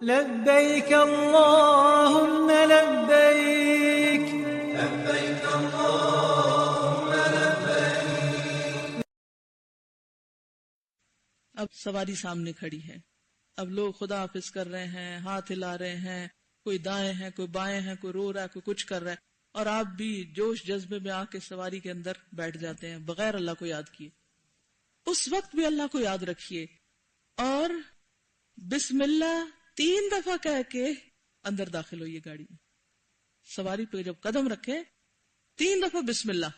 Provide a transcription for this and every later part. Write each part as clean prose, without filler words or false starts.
لبيك اللهم لبيك لبيك اللهم لبيك. اب سواری سامنے کھڑی ہے، اب لوگ خدا حافظ کر رہے ہیں، ہاتھ ہلا رہے ہیں، کوئی دائیں ہیں، کوئی بائیں ہیں، کوئی رو رہا ہے، کوئی کچھ کر رہا ہے، اور آپ بھی جوش جذبے میں آ کے سواری کے اندر بیٹھ جاتے ہیں بغیر اللہ کو یاد کیے. اس وقت بھی اللہ کو یاد رکھیے اور بسم اللہ 3 دفعہ کہہ کے اندر داخل ہوئیے گاڑی میں. سواری پہ جب قدم رکھے 3 دفعہ بسم اللہ.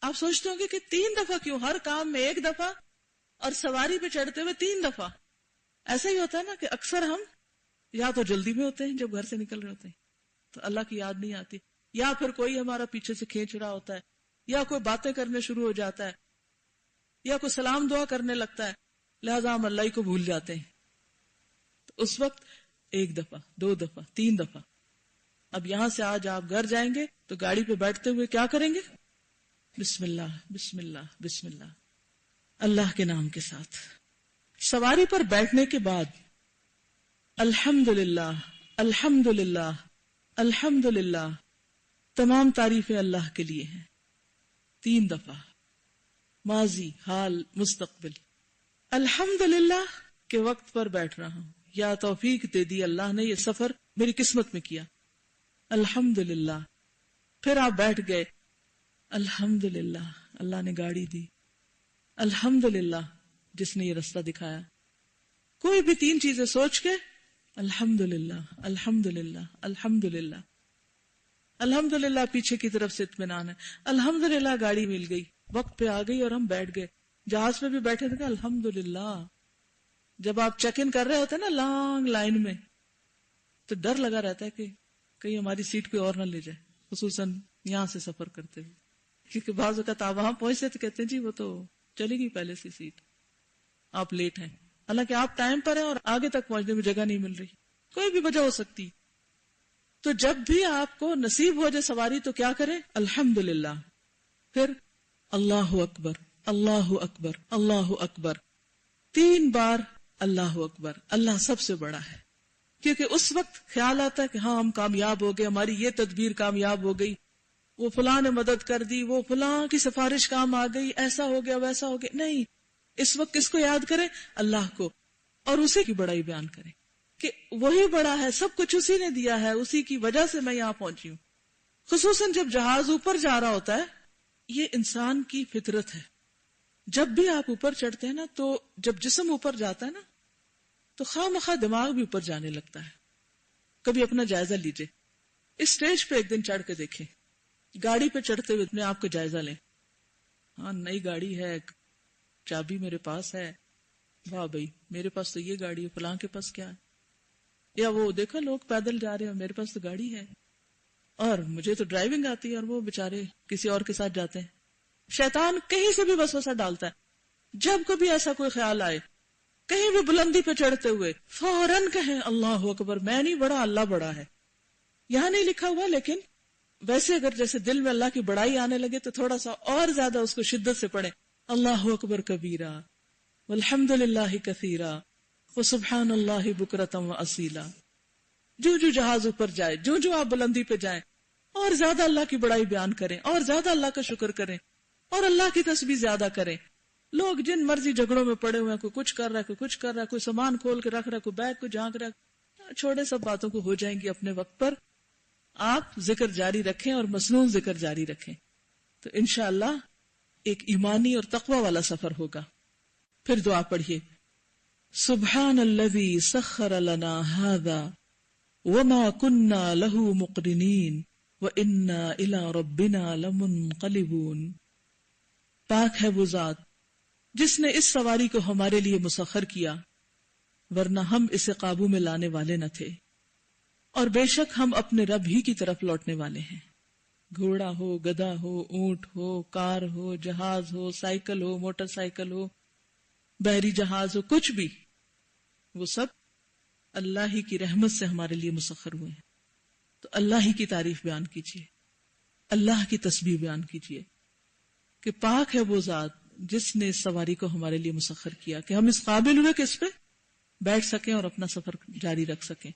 آپ سوچتے ہوں گے کہ 3 دفعہ کیوں؟ ہر کام میں 1 دفعہ اور سواری پہ چڑھتے ہوئے 3 دفعہ. ایسا ہی ہوتا ہے نا کہ اکثر ہم یا تو جلدی میں ہوتے ہیں جب گھر سے نکل رہے ہوتے ہیں تو اللہ کی یاد نہیں آتی، یا پھر کوئی ہمارا پیچھے سے کھینچ رہا ہوتا ہے، یا کوئی باتیں کرنے شروع ہو جاتا ہے، یا کوئی سلام دعا کرنے لگتا ہے، لہذا ہم اللہ ہی کو بھول جاتے ہیں. تو اس وقت 1 دفعہ 2 دفعہ 3 دفعہ. اب یہاں سے آج آپ گھر جائیں گے تو گاڑی پہ بیٹھتے ہوئے کیا کریں گے؟ بسم اللہ بسم اللہ بسم اللہ، اللہ کے نام کے ساتھ. سواری پر بیٹھنے کے بعد الحمدللہ الحمدللہ الحمدللہ، تمام تعریفیں اللہ کے لیے ہیں 3 دفعہ، ماضی حال مستقبل. الحمدللہ کہ وقت پر بیٹھ رہا ہوں، یا توفیق دے دی اللہ نے، یہ سفر میری قسمت میں کیا، الحمدللہ. پھر آپ بیٹھ گئے، الحمدللہ اللہ نے گاڑی دی، الحمدللہ جس نے یہ رستہ دکھایا. کوئی بھی 3 چیزیں سوچ کے الحمدللہ الحمدللہ الحمدللہ الحمدللہ، پیچھے کی طرف سے اطمینان ہے، الحمدللہ گاڑی مل گئی، وقت پہ آ گئی اور ہم بیٹھ گئے. جہاز میں بھی بیٹھے تھے کہ الحمدللہ. جب آپ چیک ان کر رہے ہوتے ہیں نا لانگ لائن میں، تو ڈر لگا رہتا ہے کہ کہیں ہماری سیٹ کوئی اور نہ لے جائے، خصوصاً یہاں سے سفر کرتے ہوئے، کیونکہ بعض اوقات آپ وہاں پہنچتے تو کہتے ہیں جی وہ تو چلی گئی پہلے سے سیٹ، آپ لیٹ ہیں، حالانکہ آپ ٹائم پر ہیں اور آگے تک پہنچنے میں جگہ نہیں مل رہی، کوئی بھی وجہ ہو سکتی. تو جب بھی آپ کو نصیب ہو جائے سواری تو کیا کریں؟ الحمدللہ. پھر اللہ اکبر اللہ اکبر اللہ اکبر، 3 بار اللہ اکبر. اللہ سب سے بڑا ہے، کیونکہ اس وقت خیال آتا ہے کہ ہاں ہم کامیاب ہو گئے، ہماری یہ تدبیر کامیاب ہو گئی، وہ فلاں نے مدد کر دی، وہ فلاں کی سفارش کام آ گئی، ایسا ہو گیا ویسا ہو گیا. نہیں، اس وقت کس کو یاد کریں؟ اللہ کو، اور اسی کی بڑائی بیان کریں کہ وہی بڑا ہے، سب کچھ اسی نے دیا ہے، اسی کی وجہ سے میں یہاں پہنچی ہوں. خصوصاً جب جہاز اوپر جا رہا ہوتا ہے، یہ انسان کی فطرت ہے. جب بھی آپ اوپر چڑھتے ہیں نا، تو جب جسم اوپر جاتا ہے نا تو خواہ مخواہ دماغ بھی اوپر جانے لگتا ہے. کبھی اپنا جائزہ لیجئے، اس سٹیج پہ ایک دن چڑھ کے دیکھیں، گاڑی پہ چڑھتے ہوئے اپنے آپ کا جائزہ لیں. ہاں نئی گاڑی ہے، چابی میرے پاس ہے، واہ بھائی میرے پاس تو یہ گاڑی ہے، فلاں کے پاس کیا ہے؟ یا وہ دیکھو لوگ پیدل جا رہے ہیں، میرے پاس تو گاڑی ہے، اور مجھے تو ڈرائیونگ آتی ہے، اور وہ بےچارے کسی اور کے ساتھ جاتے ہیں. شیطان کہیں سے بھی وسوسہ ڈالتا ہے. جب کبھی ایسا کوئی خیال آئے، کہیں بھی بلندی پہ چڑھتے ہوئے فوراً کہیں اللہ اکبر، میں نہیں بڑا اللہ بڑا ہے. یہاں نہیں لکھا ہوا، لیکن ویسے اگر جیسے دل میں اللہ کی بڑائی آنے لگے تو تھوڑا سا اور زیادہ اس کو شدت سے پڑھیں، اللہ اکبر کبیرہ والحمد للہ کثیرا وسبحان اللہ بکرۃ واصیلا. جو جو جہاز اوپر جائے، جو جو آپ بلندی پہ جائیں، اور زیادہ اللہ کی بڑائی بیان کریں، اور زیادہ اللہ کا شکر کریں، اور اللہ کی تسبیح زیادہ کریں. لوگ جن مرضی جھگڑوں میں پڑے ہوئے ہیں، کوئی کچھ کر رہا ہے، کوئی کچھ کر رہا ہے، کوئی سامان کھول کے رکھ رہا ہے، کوئی بیگ کو جھانک رہا ہے، چھوڑے سب باتوں کو، ہو جائیں گی اپنے وقت پر. آپ ذکر جاری رکھیں اور مسنون ذکر جاری رکھیں تو انشاءاللہ ایک ایمانی اور تقوی والا سفر ہوگا. پھر دعا پڑھیے، سبحان الذی سخر لنا ھذا وما كنا له مقرنین وإنا إلى ربنا لمنقلبون. پاک ہے وہ ذات جس نے اس سواری کو ہمارے لیے مسخر کیا، ورنہ ہم اسے قابو میں لانے والے نہ تھے، اور بے شک ہم اپنے رب ہی کی طرف لوٹنے والے ہیں. گھوڑا ہو، گدھا ہو، اونٹ ہو، کار ہو، جہاز ہو، سائیکل ہو، موٹر سائیکل ہو، بحری جہاز ہو، کچھ بھی، وہ سب اللہ ہی کی رحمت سے ہمارے لیے مسخر ہوئے ہیں. تو اللہ ہی کی تعریف بیان کیجیے، اللہ کی تسبیح بیان کیجیے کہ پاک ہے وہ ذات جس نے اس سواری کو ہمارے لیے مسخر کیا، کہ ہم اس قابل ہوئے کس پہ؟ بیٹھ سکیں اور اپنا سفر جاری رکھ سکیں،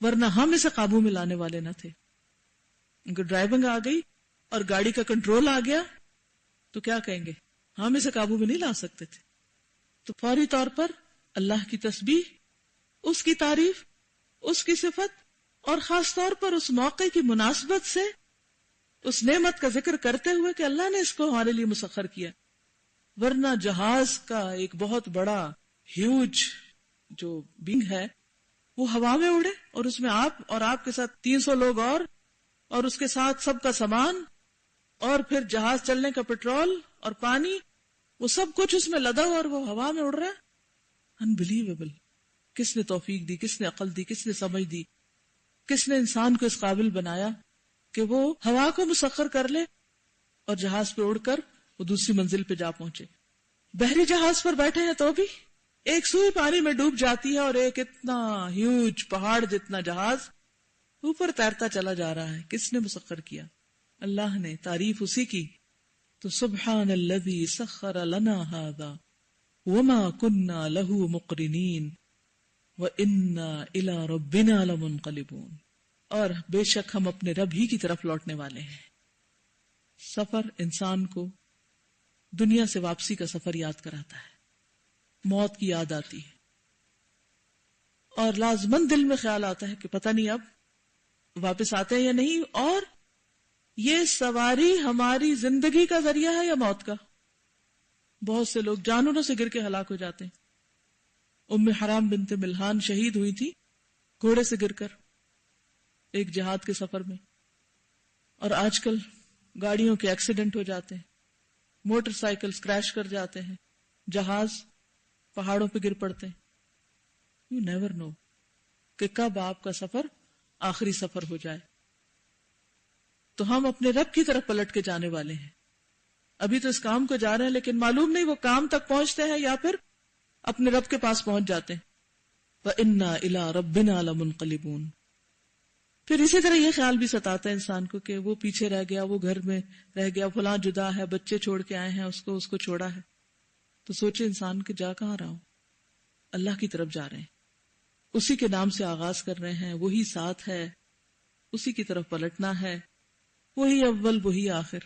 ورنہ ہم اسے قابو میں لانے والے نہ تھے. اگر ڈرائیونگ آ گئی اور گاڑی کا کنٹرول آ گیا تو کیا کہیں گے؟ ہم اسے قابو میں نہیں لا سکتے تھے. تو فوری طور پر اللہ کی تسبیح، اس کی تعریف، اس کی صفت، اور خاص طور پر اس موقع کی مناسبت سے اس نعمت کا ذکر کرتے ہوئے کہ اللہ نے اس کو ہمارے لیے مسخر کیا. ورنہ جہاز کا ایک بہت بڑا ہیوج جو بینگ ہے وہ ہوا میں اڑے اور اس میں آپ اور آپ کے ساتھ 300 لوگ اور اس کے ساتھ سب کا سامان، اور پھر جہاز چلنے کا پٹرول اور پانی، وہ سب کچھ اس میں لدا ہوا اور وہ ہوا میں اڑ رہا ہے. انبلیویبل. کس نے توفیق دی، کس نے عقل دی، کس نے سمجھ دی، کس نے انسان کو اس قابل بنایا کہ وہ ہوا کو مسخر کر لے اور جہاز پہ اڑ کر وہ دوسری منزل پہ جا پہنچے. بحری جہاز پر بیٹھے ہیں تو بھی ایک سوئی پانی میں ڈوب جاتی ہے اور ایک اتنا ہیوج پہاڑ جتنا جہاز اوپر تیرتا چلا جا رہا ہے. کس نے مسخر کیا؟ اللہ نے. تعریف اسی کی. تو سبحان الذی سخر لنا ھذا وما كنا له مقرنین وَإِنَّا إِلَىٰ رَبِّنَا لَمُنْقَلِبُونَ. اور بے شک ہم اپنے رب ہی کی طرف لوٹنے والے ہیں. سفر انسان کو دنیا سے واپسی کا سفر یاد کراتا ہے، موت کی یاد آتی ہے، اور لازمن دل میں خیال آتا ہے کہ پتہ نہیں اب واپس آتے ہیں یا نہیں. اور یہ سواری ہماری زندگی کا ذریعہ ہے یا موت کا؟ بہت سے لوگ جانوروں سے گر کے ہلاک ہو جاتے ہیں. ام حرام بنت ملحان شہید ہوئی تھی گھوڑے سے گر کر ایک جہاد کے سفر میں. اور آج کل گاڑیوں کے ایکسیڈنٹ ہو جاتے ہیں، موٹر سائیکل کریش کر جاتے ہیں، جہاز پہاڑوں پہ گر پڑتے ہیں. یو نیور نو کہ کب آپ کا سفر آخری سفر ہو جائے. تو ہم اپنے رب کی طرف پلٹ کے جانے والے ہیں. ابھی تو اس کام کو جا رہے ہیں لیکن معلوم نہیں وہ کام تک پہنچتے ہیں یا پھر اپنے رب کے پاس پہنچ جاتے ہیں. وَإِنَّا إِلَىٰ رَبِّنَا لَمُنْقَلِبُونَ. پھر اسی طرح یہ خیال بھی ستاتا ہے انسان کو کہ وہ پیچھے رہ گیا، وہ گھر میں رہ گیا، فلاں جدا ہے، بچے چھوڑ کے آئے ہیں، اس کو چھوڑا ہے. تو سوچے انسان کہ جا کہاں رہا ہوں؟ اللہ کی طرف جا رہے ہیں، اسی کے نام سے آغاز کر رہے ہیں، وہی ساتھ ہے، اسی کی طرف پلٹنا ہے. وہی اول، وہی آخر،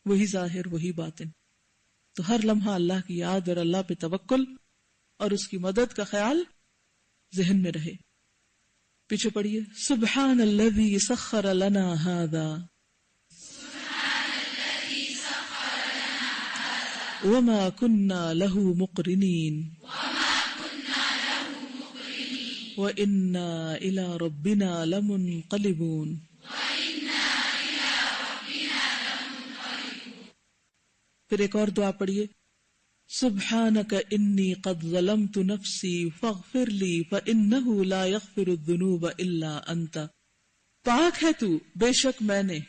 وہی ظاہر، وہی باطن. تو ہر لمحہ اللہ کی یاد اور اللہ پہ توکل اور اس کی مدد کا خیال ذہن میں رہے. پیچھے پڑھیے. سبحان الذی سخر لنا ھذا وما كنا له مقرنین وإنا إلى ربنا لمنقلبون. پھر ایک اور دعا پڑھیے. سبحانک انی قد ظلمت نفسی فاغفر لی فانہ لا یغفر الذنوب الا انت. پاک ہے تو، بے شک میں نے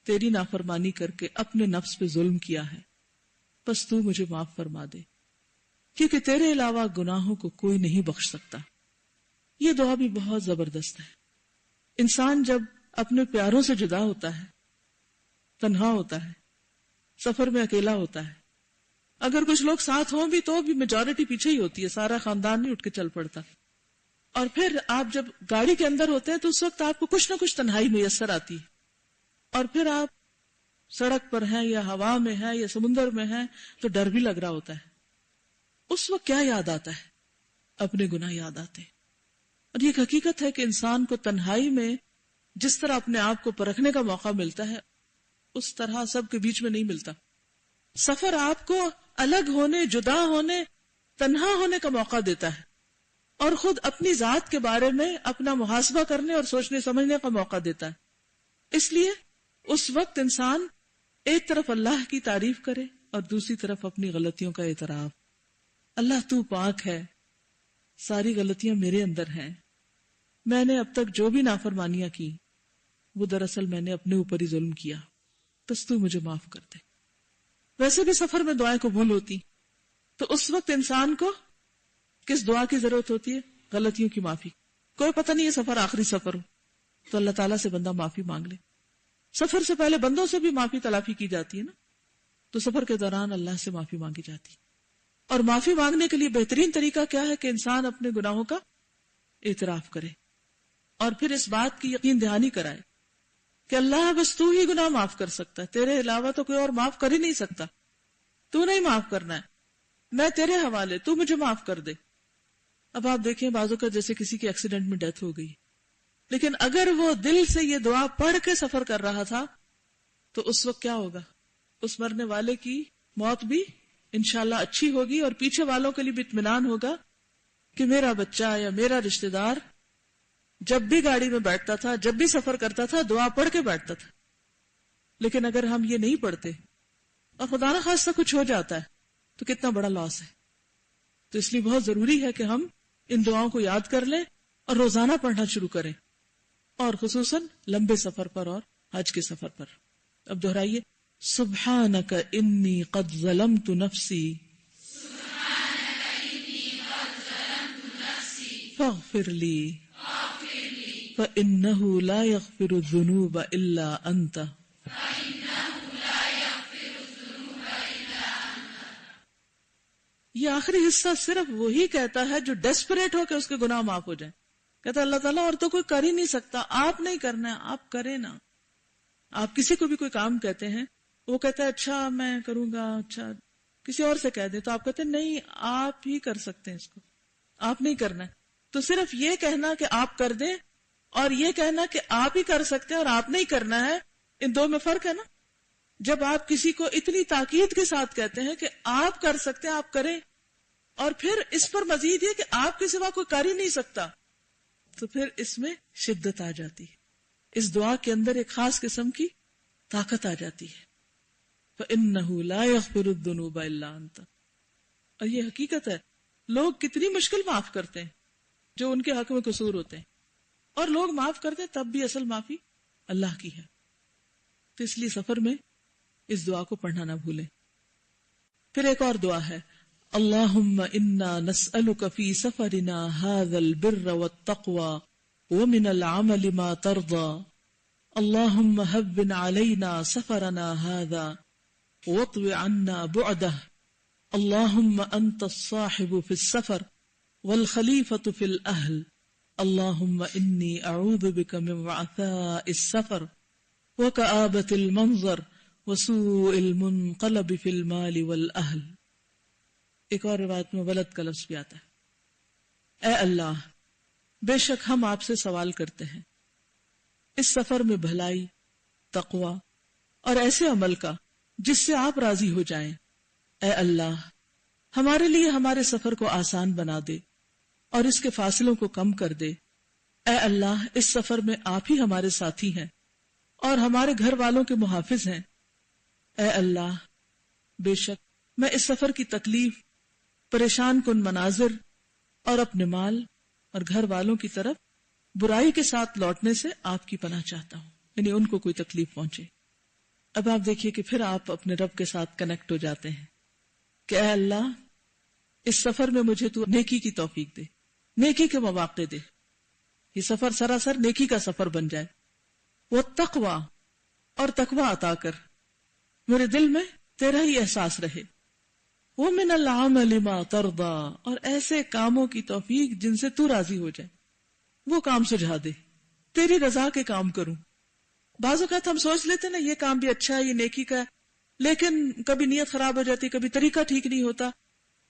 تیری نافرمانی کر کے اپنے نفس پہ ظلم کیا ہے، پس تو مجھے معاف فرما دے، کیونکہ تیرے علاوہ گناہوں کو کوئی نہیں بخش سکتا. یہ دعا بھی بہت زبردست ہے. انسان جب اپنے پیاروں سے جدا ہوتا ہے، تنہا ہوتا ہے، سفر میں اکیلا ہوتا ہے، اگر کچھ لوگ ساتھ ہوں بھی تو بھی میجورٹی پیچھے ہی ہوتی ہے، سارا خاندان نہیں اٹھ کے چل پڑتا. اور پھر آپ جب گاڑی کے اندر ہوتے ہیں تو اس وقت آپ کو کچھ نہ کچھ تنہائی میسر آتی ہے. اور پھر آپ سڑک پر ہیں یا ہوا میں ہیں یا سمندر میں ہیں تو ڈر بھی لگ رہا ہوتا ہے. اس وقت کیا یاد آتا ہے؟ اپنے گناہ یاد آتے ہیں. اور یہ ایک حقیقت ہے کہ انسان کو تنہائی میں جس طرح اپنے آپ کو پرکھنے کا موقع ملتا ہے اس طرح سب کے بیچ میں نہیں ملتا. سفر آپ کو الگ ہونے، جدا ہونے، تنہا ہونے کا موقع دیتا ہے اور خود اپنی ذات کے بارے میں اپنا محاسبہ کرنے اور سوچنے سمجھنے کا موقع دیتا ہے. اس لیے اس وقت انسان ایک طرف اللہ کی تعریف کرے اور دوسری طرف اپنی غلطیوں کا اعتراف. اللہ تو پاک ہے، ساری غلطیاں میرے اندر ہیں، میں نے اب تک جو بھی نافرمانیاں کی وہ دراصل میں نے اپنے اوپر ہی ظلم کیا، بس تو مجھے معاف کر دے. ویسے بھی سفر میں دعائیں قبول ہوتی، تو اس وقت انسان کو کس دعا کی ضرورت ہوتی ہے؟ غلطیوں کی معافی. کوئی پتہ نہیں یہ سفر آخری سفر ہو تو اللہ تعالیٰ سے بندہ معافی مانگ لے. سفر سے پہلے بندوں سے بھی معافی تلافی کی جاتی ہے نا، تو سفر کے دوران اللہ سے معافی مانگی جاتی. اور معافی مانگنے کے لیے بہترین طریقہ کیا ہے کہ انسان اپنے گناہوں کا اعتراف کرے اور پھر اس بات کی یقین دہانی کرائے کہ اللہ بس تو ہی گناہ معاف کر سکتا ہے، تیرے علاوہ تو کوئی اور معاف کر ہی نہیں سکتا، تو نہیں معاف کرنا ہے، میں تیرے حوالے، تو مجھے معاف کر دے۔ اب آپ دیکھیں بعضوں کا جیسے کسی کی ایکسیڈنٹ میں ڈیتھ ہو گئی، لیکن اگر وہ دل سے یہ دعا پڑھ کے سفر کر رہا تھا تو اس وقت کیا ہوگا؟ اس مرنے والے کی موت بھی انشاءاللہ اچھی ہوگی اور پیچھے والوں کے لیے بھی اطمینان ہوگا کہ میرا بچہ یا میرا رشتہ دار جب بھی گاڑی میں بیٹھتا تھا، جب بھی سفر کرتا تھا، دعا پڑھ کے بیٹھتا تھا۔ لیکن اگر ہم یہ نہیں پڑھتے اور خدا نہ خواستہ کچھ ہو جاتا ہے تو کتنا بڑا لاس ہے۔ تو اس لیے بہت ضروری ہے کہ ہم ان دعاؤں کو یاد کر لیں اور روزانہ پڑھنا شروع کریں، اور خصوصاً لمبے سفر پر اور حج کے سفر پر۔ اب دہرائیے، سبحانک انی قد ظلمت نفسی فاغفر لی فإنه لا يغفر الذنوب إلا أنت۔ یہ آخری حصہ صرف وہی کہتا ہے جو ڈیسپریٹ ہو کہ اس کے گناہ معاف ہو جائیں۔ کہتا اللہ تعالیٰ اور تو کوئی کر ہی نہیں سکتا، آپ نہیں کرنا ہے، آپ کریں نا۔ آپ کسی کو بھی کوئی کام کہتے ہیں، وہ کہتا ہے اچھا میں کروں گا، اچھا کسی اور سے کہہ دیں، تو آپ کہتے ہیں نہیں آپ ہی کر سکتے ہیں اس کو، آپ نہیں کرنا ہے۔ تو صرف یہ کہنا کہ آپ کر دیں اور یہ کہنا کہ آپ ہی کر سکتے ہیں اور آپ نہیں کرنا ہے، ان دو میں فرق ہے نا۔ جب آپ کسی کو اتنی تاکید کے ساتھ کہتے ہیں کہ آپ کر سکتے ہیں، آپ کریں، اور پھر اس پر مزید یہ کہ آپ کے سوا کوئی کر ہی نہیں سکتا، تو پھر اس میں شدت آ جاتی ہے۔ اس دعا کے اندر ایک خاص قسم کی طاقت آ جاتی ہے۔ فَإِنَّهُ لَا يَغْفِرُ الذُّنُوبَ إِلَّا أَنْتَ۔ اور یہ حقیقت ہے، لوگ کتنی مشکل معاف کرتے ہیں جو ان کے حق میں قصور ہوتے ہیں، اور لوگ معاف کرتے ہیں تب بھی اصل معافی اللہ کی ہے۔ تو اس لیے سفر میں اس دعا کو پڑھنا نہ بھولیں۔ پھر ایک اور دعا ہے، اللہم انا نسألک فی سفرنا هذا البر والتقوى ومن العمل ما ترضى اللہم هون علینا سفرنا هذا واطو عنا بعده اللہم انت الصاحب فی السفر والخلیفة فی الأہل اللہم انی اعوذ بک من وعثاء السفر وکآبة المنظر وسوء المنقلب فی المال والأہل۔ ایک اور روایت میں ولد کا لفظ بھی آتا ہے۔ اے اللہ، بے شک ہم آپ سے سوال کرتے ہیں اس سفر میں بھلائی، تقوی اور ایسے عمل کا جس سے آپ راضی ہو جائیں۔ اے اللہ، ہمارے لیے ہمارے سفر کو آسان بنا دے اور اس کے فاصلوں کو کم کر دے۔ اے اللہ، اس سفر میں آپ ہی ہمارے ساتھی ہیں اور ہمارے گھر والوں کے محافظ ہیں۔ اے اللہ، بے شک میں اس سفر کی تکلیف، پریشان کن مناظر اور اپنے مال اور گھر والوں کی طرف برائی کے ساتھ لوٹنے سے آپ کی پناہ چاہتا ہوں، یعنی ان کو کوئی تکلیف پہنچے۔ اب آپ دیکھیے کہ پھر آپ اپنے رب کے ساتھ کنیکٹ ہو جاتے ہیں کہ اے اللہ، اس سفر میں مجھے تو نیکی کی توفیق دے، نیکی کے مواقع دے، یہ سفر سراسر نیکی کا سفر بن جائے۔ وہ تقوی اور تقوی عطا کر، میرے دل میں تیرا ہی احساس رہے۔ وہ من العمل ما ترضا، اور ایسے کاموں کی توفیق جن سے تو راضی ہو جائے، وہ کام سجھا دے، تیری رضا کے کام کروں۔ بعض اوقات ہم سوچ لیتے نا یہ کام بھی اچھا ہے، یہ نیکی کا ہے، لیکن کبھی نیت خراب ہو جاتی، کبھی طریقہ ٹھیک نہیں ہوتا،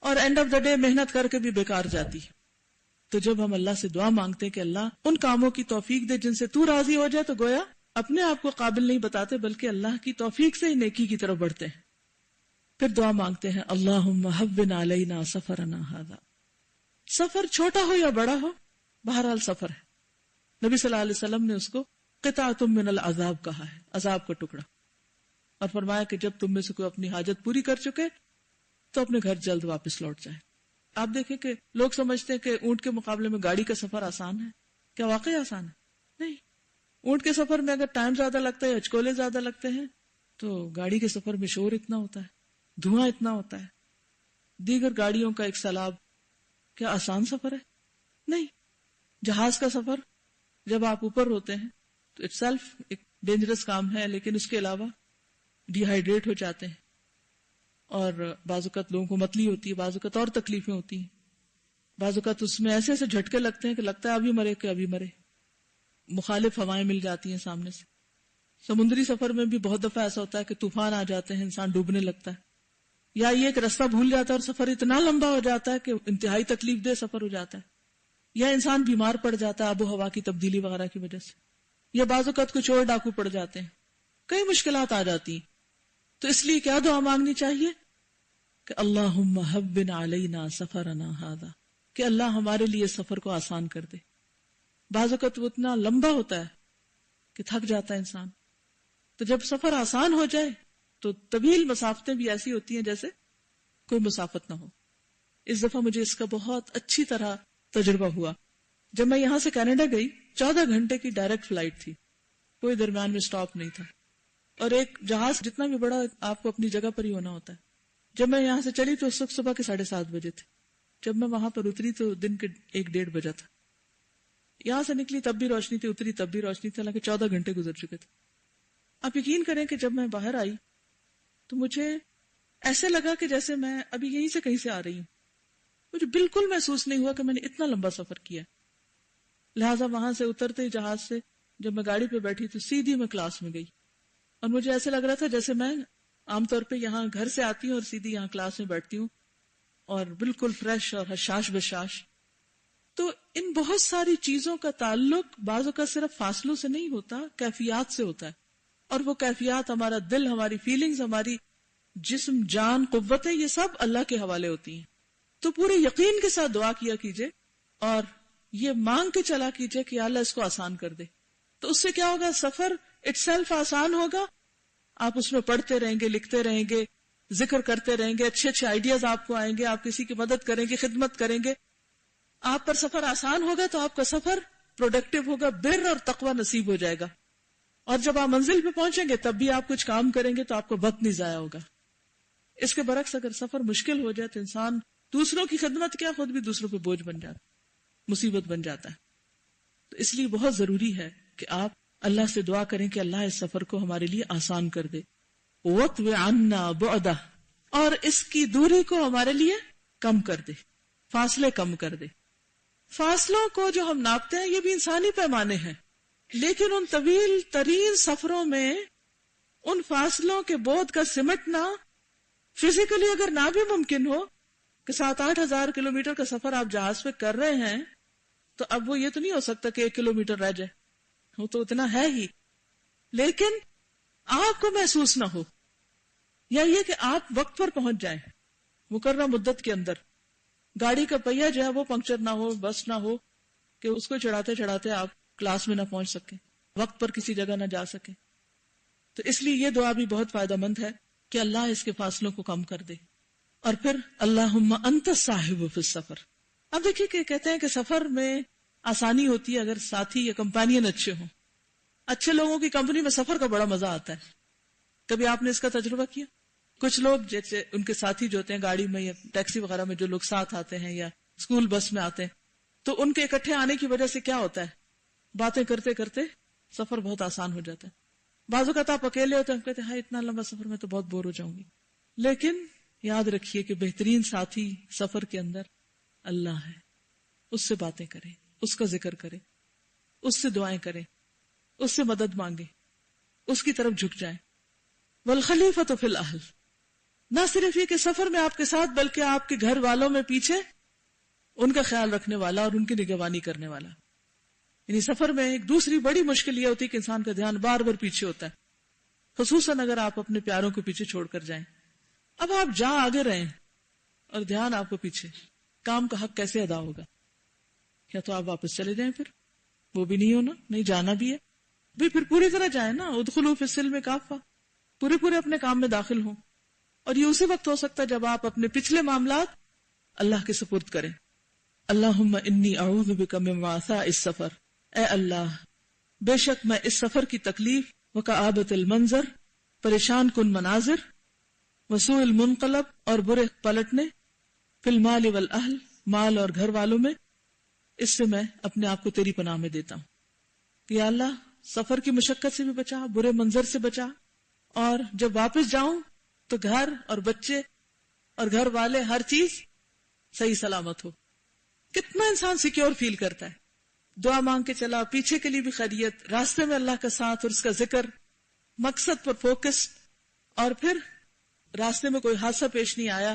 اور اینڈ آف دا ڈے محنت کر کے بھی بیکار جاتی۔ تو جب ہم اللہ سے دعا مانگتے ہیں کہ اللہ ان کاموں کی توفیق دے جن سے تو راضی ہو جائے، تو گویا اپنے آپ کو قابل نہیں بتاتے بلکہ اللہ کی توفیق سے ہی نیکی کی طرف بڑھتے ہیں۔ پھر دعا مانگتے ہیں اللہم ہون علینا سفرنا ھذا۔ سفر چھوٹا ہو یا بڑا ہو، بہرحال سفر ہے۔ نبی صلی اللہ علیہ وسلم نے اس کو قطعۃ من العذاب کہا ہے، عذاب کا ٹکڑا، اور فرمایا کہ جب تم میں سے کوئی اپنی حاجت پوری کر چکے تو اپنے گھر جلد واپس لوٹ جائے۔ آپ دیکھیں کہ لوگ سمجھتے ہیں کہ اونٹ کے مقابلے میں گاڑی کا سفر آسان ہے۔ کیا واقعی آسان ہے؟ نہیں۔ اونٹ کے سفر میں اگر ٹائم زیادہ لگتا ہے، ہچکولے زیادہ لگتے ہیں، تو گاڑی کے سفر میں شور اتنا ہوتا ہے، دھواں اتنا ہوتا ہے، دیگر گاڑیوں کا ایک سیلاب۔ کیا آسان سفر ہے؟ نہیں۔ جہاز کا سفر جب آپ اوپر ہوتے ہیں تو اٹ سیلف ایک ڈینجرس کام ہے، لیکن اس کے علاوہ ڈی ہائیڈریٹ ہو جاتے ہیں، اور بعض اوقات لوگوں کو متلی ہوتی ہے، بعض اوقات اور تکلیفیں ہوتی ہیں، بعض اوقات اس میں ایسے ایسے جھٹکے لگتے ہیں کہ لگتا ہے ابھی مرے کہ ابھی مرے، مخالف ہوائیں مل جاتی ہیں سامنے سے. سمندری سفر میں بھی بہت دفعہ ایسا ہوتا ہے کہ طوفان آ جاتے ہیں، انسان ڈوبنے لگتا ہے، یا یہ کہ راستہ بھول جاتا ہے اور سفر اتنا لمبا ہو جاتا ہے کہ انتہائی تکلیف دہ سفر ہو جاتا ہے، یا انسان بیمار پڑ جاتا ہے آب و ہوا کی تبدیلی وغیرہ کی وجہ سے، یا بعض اوقات کچھ اور ڈاکو پڑ جاتے ہیں، کئی مشکلات آ جاتی ہیں. تو اس لیے کیا دعا مانگنی چاہیے کہ اللہم ہون علینا سفرنا ھذا، کہ اللہ ہمارے لیے سفر کو آسان کر دے. بعض اوقات وہ اتنا لمبا ہوتا ہے کہ تھک جاتا ہے انسان، تو جب سفر آسان ہو جائے تو طویل مسافتیں بھی ایسی ہوتی ہیں جیسے کوئی مسافت نہ ہو. اس دفعہ مجھے اس کا بہت اچھی طرح تجربہ ہوا. جب میں یہاں سے کینیڈا گئی 14 گھنٹے کی ڈائریکٹ فلائٹ تھی، کوئی درمیان میں سٹاپ نہیں تھا، اور ایک جہاز جتنا بھی بڑا آپ کو اپنی جگہ پر ہی ہونا ہوتا ہے. جب میں یہاں سے چلی تو اس وقت صبح کے 7:30 بجے تھے، جب میں وہاں پر اتری تو دن کے 1-1:30 بجا تھا. یہاں سے نکلی تب بھی روشنی تھی، اتری تب بھی روشنی تھی، حالانکہ 14 گھنٹے گزر چکے تھے. آپ یقین کریں کہ جب میں باہر آئی تو مجھے ایسے لگا کہ جیسے میں ابھی یہیں سے کہیں سے آ رہی ہوں. مجھے بالکل محسوس نہیں ہوا کہ میں نے اتنا لمبا سفر کیا. لہٰذا وہاں سے اترتے ہی جہاز سے جب میں گاڑی پہ بیٹھی تو سیدھی میں کلاس میں گئی، اور مجھے ایسے لگ رہا تھا جیسے میں عام طور پہ یہاں گھر سے آتی ہوں اور سیدھی یہاں کلاس میں بیٹھتی ہوں، اور بالکل فریش اور حشاش بشاش. تو ان بہت ساری چیزوں کا تعلق بعض اوقات صرف فاصلوں سے نہیں ہوتا، کیفیات سے ہوتا ہے. اور وہ کیفیات ہمارا دل، ہماری فیلنگز، ہماری جسم، جان، قوتیں، یہ سب اللہ کے حوالے ہوتی ہیں. تو پورے یقین کے ساتھ دعا کیا کیجئے اور یہ مانگ کے چلا کیجئے کہ اللہ اس کو آسان کر دے. تو اس سے کیا ہوگا؟ سفر اٹ سیلف آسان ہوگا. آپ اس میں پڑھتے رہیں گے، لکھتے رہیں گے، ذکر کرتے رہیں گے، اچھے اچھے آئیڈیاز آپ کو آئیں گے، آپ کسی کی مدد کریں گے، خدمت کریں گے. آپ پر سفر آسان ہوگا تو آپ کا سفر پروڈکٹیو ہوگا، بر اور تقوی نصیب ہو جائے گا. اور جب آپ منزل پہ پہنچیں گے تب بھی آپ کچھ کام کریں گے تو آپ کا وقت نہیں ضائع ہوگا. اس کے برعکس اگر سفر مشکل ہو جائے تو انسان دوسروں کی خدمت کیا خود بھی دوسروں پہ بوجھ بن جاتا، مصیبت بن جاتا ہے. تو اس لیے بہت ضروری ہے کہ آپ اللہ سے دعا کریں کہ اللہ اس سفر کو ہمارے لیے آسان کر دے. وَاطْوِ عَنَّا بُعْدَهُ، اور اس کی دوری کو ہمارے لیے کم کر دے، فاصلے کم کر دے. فاصلوں کو جو ہم ناپتے ہیں یہ بھی انسانی پیمانے ہیں، لیکن ان طویل ترین سفروں میں ان فاصلوں کے بودھ کا سمٹنا فزیکلی اگر نہ بھی ممکن ہو کہ 7-8 ہزار کلومیٹر کا سفر آپ جہاز پہ کر رہے ہیں، تو اب وہ یہ تو نہیں ہو سکتا کہ 1 کلومیٹر رہ جائے، وہ تو اتنا ہے ہی، لیکن آپ کو محسوس نہ ہو، یا یہ کہ آپ وقت پر پہنچ جائیں مقررہ مدت کے اندر. گاڑی کا پہیہ جو ہے وہ پنکچر نہ ہو، بس نہ ہو کہ اس کو چڑھاتے چڑھاتے آپ کلاس میں نہ پہنچ سکیں، وقت پر کسی جگہ نہ جا سکیں. تو اس لیے یہ دعا بھی بہت فائدہ مند ہے کہ اللہ اس کے فاصلوں کو کم کر دے. اور پھر اللہم انت الصاحب فی السفر. اب دیکھیے کہ کہتے ہیں کہ سفر میں آسانی ہوتی ہے اگر ساتھی یا کمپینین اچھے ہوں. اچھے لوگوں کی کمپنی میں سفر کا بڑا مزہ آتا ہے. کبھی آپ نے اس کا تجربہ کیا؟ کچھ لوگ جیسے ان کے ساتھی جو ہوتے ہیں گاڑی میں یا ٹیکسی وغیرہ میں، جو لوگ ساتھ آتے ہیں یا اسکول بس میں آتے ہیں، تو ان کے اکٹھے آنے کی وجہ سے کیا ہوتا ہے، باتیں کرتے کرتے سفر بہت آسان ہو جاتا ہے. بعض اوقات آپ اکیلے ہوتے ہیں، ہم کہتے ہیں ہاں اتنا لمبا سفر میں تو بہت بور ہو جاؤں گی. لیکن یاد رکھیے کہ بہترین ساتھی سفر کے اندر اللہ ہے. اس سے باتیں کریں، اس کا ذکر کریں، اس سے دعائیں کریں، اس سے مدد مانگیں، اس کی طرف جھک جائیں. والخلیفۃ فی الاہل، نہ صرف یہ کہ سفر میں آپ کے ساتھ بلکہ آپ کے گھر والوں میں پیچھے ان کا خیال رکھنے والا اور ان کی نگہبانی کرنے والا. یعنی سفر میں ایک دوسری بڑی مشکل یہ ہوتی ہے کہ انسان کا دھیان بار بار پیچھے ہوتا ہے، خصوصاً اگر آپ اپنے پیاروں کو پیچھے چھوڑ کر جائیں. اب آپ جا آگے رہیں اور دھیان آپ کو پیچھے، کام کا حق کیسے ادا ہوگا؟ یا تو آپ واپس چلے جائیں، پھر وہ بھی نہیں ہونا، نہیں جانا بھی ہے بھی، پھر پوری طرح جائیں نا. ادخلوا فی السلم کافہ، پورے اپنے کام میں داخل ہوں. اور یہ اسی وقت ہو سکتا ہے جب آپ اپنے پچھلے معاملات اللہ کے سپرد کریں. اللہم انی اعوذ بک من وعثاء السفر، اے اللہ بے شک میں اس سفر کی تکلیف، وکآبۃ المنظر پریشان کن مناظر، وسوء المنقلب اور برے پلٹنے، فی المال والاہل مال اور گھر والوں میں، اس سے میں اپنے آپ کو تیری پناہ میں دیتا ہوں. یا اللہ سفر کی مشقت سے بھی بچا، برے منظر سے بچا، اور جب واپس جاؤں تو گھر اور بچے اور گھر والے، ہر چیز صحیح سلامت ہو. کتنا انسان سیکیور فیل کرتا ہے. دعا مانگ کے چلا، پیچھے کے لیے بھی خیریت، راستے میں اللہ کا ساتھ اور اس کا ذکر، مقصد پر فوکس، اور پھر راستے میں کوئی حادثہ پیش نہیں آیا،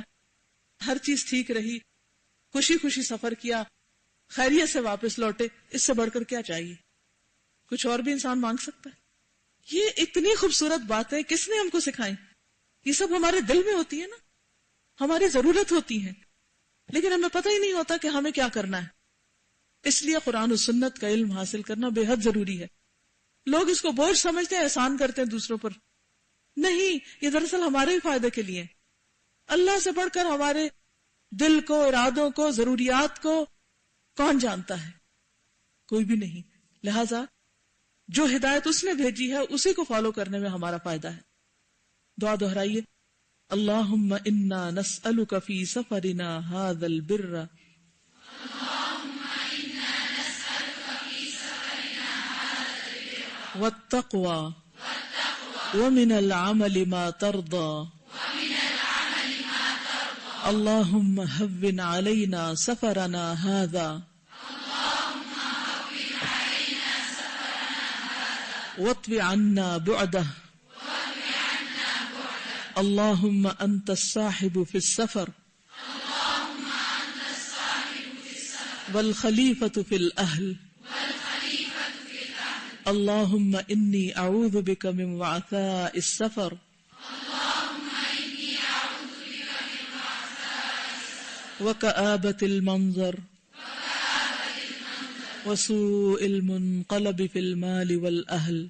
ہر چیز ٹھیک رہی، خوشی خوشی سفر کیا، خیریت سے واپس لوٹے. اس سے بڑھ کر کیا چاہیے؟ کچھ اور بھی انسان مانگ سکتا ہے؟ یہ اتنی خوبصورت باتیں کس نے ہم کو سکھائیں؟ یہ سب ہمارے دل میں ہوتی ہے نا، ہماری ضرورت ہوتی ہے، لیکن ہمیں پتہ ہی نہیں ہوتا کہ ہمیں کیا کرنا ہے. اس لیے قرآن و سنت کا علم حاصل کرنا بے حد ضروری ہے. لوگ اس کو بوجھ سمجھتے ہیں، احسان کرتے ہیں دوسروں پر. نہیں، یہ دراصل ہمارے ہی فائدے کے لیے. اللہ سے بڑھ کر ہمارے دل کو، ارادوں کو، ضروریات کو کون جانتا ہے؟ کوئی بھی نہیں. لہذا جو ہدایت اس نے بھیجی ہے اسی کو فالو کرنے میں ہمارا فائدہ ہے. دعا دہرائیے، اللہم انا نسألک فی سفرنا ھذا البر والتقوى ومن العمل ما ترضى اللهم هون علينا سفرنا هذا واطو عنا بعده اللهم أنت الصاحب في السفر والخليفة في الأهل اللهم إني أعوذ بك من وعثاء السفر وكآبة المنظر وسوء المنقلب في المال والأهل